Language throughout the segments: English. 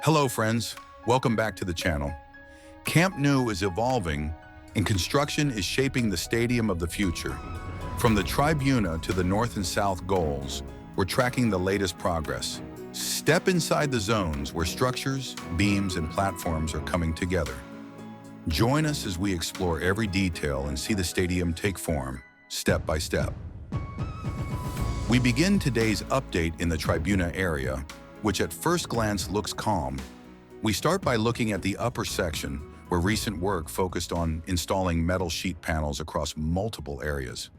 Hello friends, welcome back to the channel. Camp Nou is evolving and construction is shaping the stadium of the future. From the Tribuna to the north and south goals, we're tracking the latest progress. Step inside the zones where structures, beams, and platforms are coming together. Join us as we explore every detail and see the stadium take form, step by step. We begin today's update in the Tribuna area, which at first glance looks calm. We start by looking at the upper section, where recent work focused on installing metal sheet panels across multiple areas.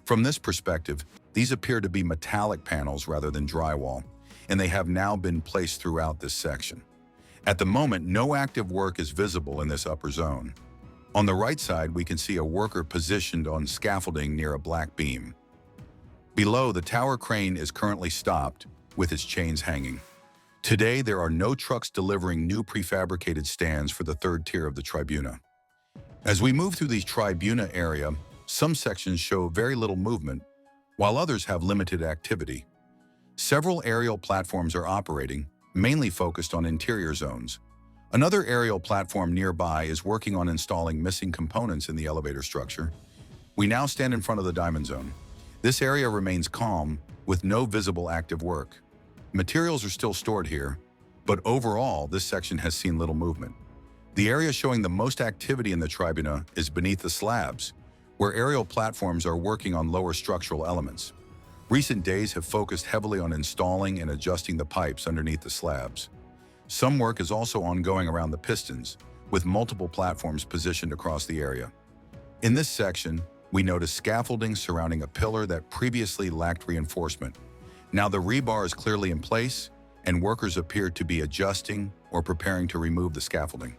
From this perspective, these appear to be metallic panels rather than drywall, and they have now been placed throughout this section. At the moment, no active work is visible in this upper zone. On the right side, we can see a worker positioned on scaffolding near a black beam. Below, the tower crane is currently stopped, with its chains hanging. Today, there are no trucks delivering new prefabricated stands for the third tier of the Tribuna. As we move through the Tribuna area, some sections show very little movement, while others have limited activity. Several aerial platforms are operating, mainly focused on interior zones. Another aerial platform nearby is working on installing missing components in the elevator structure. We now stand in front of the diamond zone. This area remains calm, with no visible active work. Materials are still stored here, but overall, this section has seen little movement. The area showing the most activity in the Tribuna is beneath the slabs, where aerial platforms are working on lower structural elements. Recent days have focused heavily on installing and adjusting the pipes underneath the slabs. Some work is also ongoing around the pistons, with multiple platforms positioned across the area. In this section, we notice scaffolding surrounding a pillar that previously lacked reinforcement. Now the rebar is clearly in place, and workers appear to be adjusting or preparing to remove the scaffolding.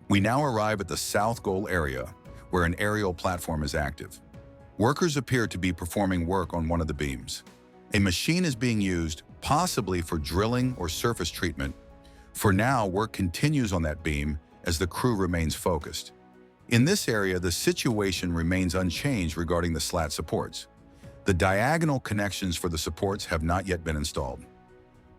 We now arrive at the south goal area, where an aerial platform is active. Workers appear to be performing work on one of the beams. A machine is being used, possibly for drilling or surface treatment. For now, work continues on that beam as the crew remains focused. In this area, the situation remains unchanged regarding the slat supports. The diagonal connections for the supports have not yet been installed.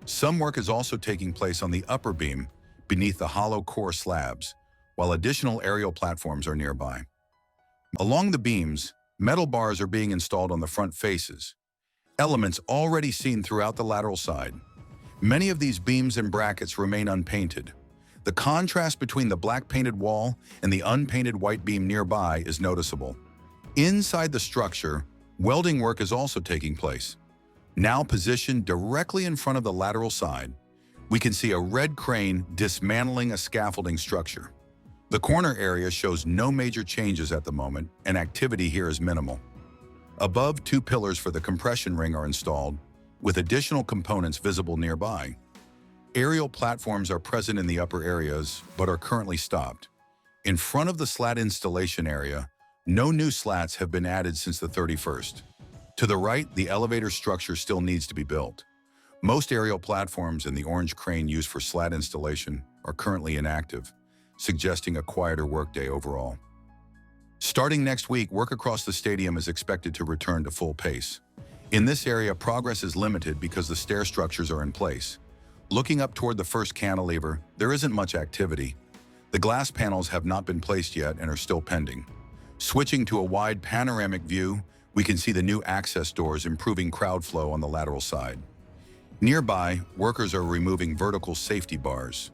Some work is also taking place on the upper beam beneath the hollow core slabs, while additional aerial platforms are nearby. Along the beams, metal bars are being installed on the front faces, elements already seen throughout the lateral side. Many of these beams and brackets remain unpainted. The contrast between the black painted wall and the unpainted white beam nearby is noticeable. Inside the structure, welding work is also taking place. Now positioned directly in front of the lateral side, we can see a red crane dismantling a scaffolding structure. The corner area shows no major changes at the moment, and activity here is minimal. Above, two pillars for the compression ring are installed, with additional components visible nearby. Aerial platforms are present in the upper areas, but are currently stopped. In front of the slat installation area, no new slats have been added since the 31st. To the right, the elevator structure still needs to be built. Most aerial platforms and the orange crane used for slat installation are currently inactive, suggesting a quieter workday overall. Starting next week, work across the stadium is expected to return to full pace. In this area, progress is limited because the stair structures are in place. Looking up toward the first cantilever, there isn't much activity. The glass panels have not been placed yet and are still pending. Switching to a wide panoramic view, we can see the new access doors improving crowd flow on the lateral side. Nearby, workers are removing vertical safety bars.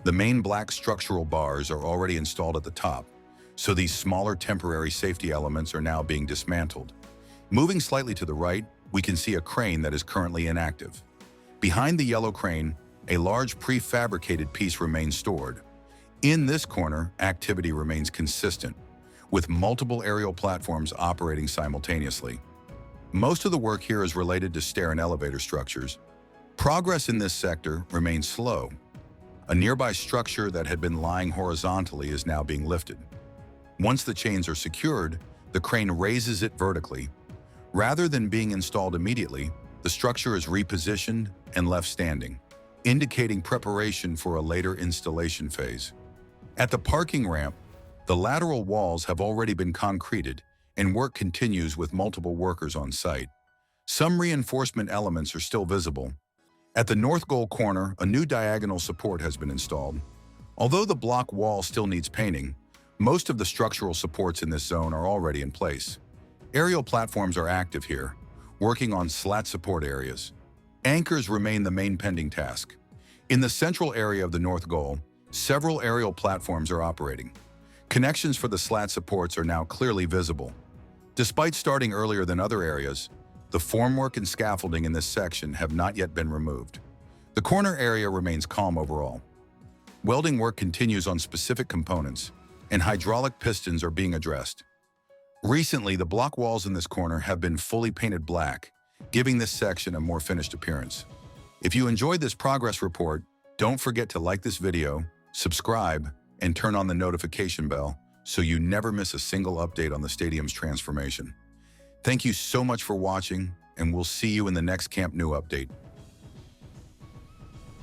The main black structural bars are already installed at the top, so these smaller temporary safety elements are now being dismantled. Moving slightly to the right, we can see a crane that is currently inactive. Behind the yellow crane, a large prefabricated piece remains stored. In this corner, activity remains consistent, with multiple aerial platforms operating simultaneously. Most of the work here is related to stair and elevator structures. Progress in this sector remains slow. A nearby structure that had been lying horizontally is now being lifted. Once the chains are secured, the crane raises it vertically. Rather than being installed immediately, the structure is repositioned and left standing, indicating preparation for a later installation phase. At the parking ramp, the lateral walls have already been concreted, and work continues with multiple workers on site. Some reinforcement elements are still visible. At the north goal corner, a new diagonal support has been installed. Although the block wall still needs painting, most of the structural supports in this zone are already in place. Aerial platforms are active here, working on slat support areas. Anchors remain the main pending task. In the central area of the north goal, several aerial platforms are operating. Connections for the slat supports are now clearly visible. Despite starting earlier than other areas, the formwork and scaffolding in this section have not yet been removed. The corner area remains calm overall. Welding work continues on specific components, and hydraulic pistons are being addressed. Recently, the block walls in this corner have been fully painted black, giving this section a more finished appearance. If you enjoyed this progress report, don't forget to like this video, subscribe, and turn on the notification bell so you never miss a single update on the stadium's transformation. Thank you so much for watching, and we'll see you in the next Camp Nou update.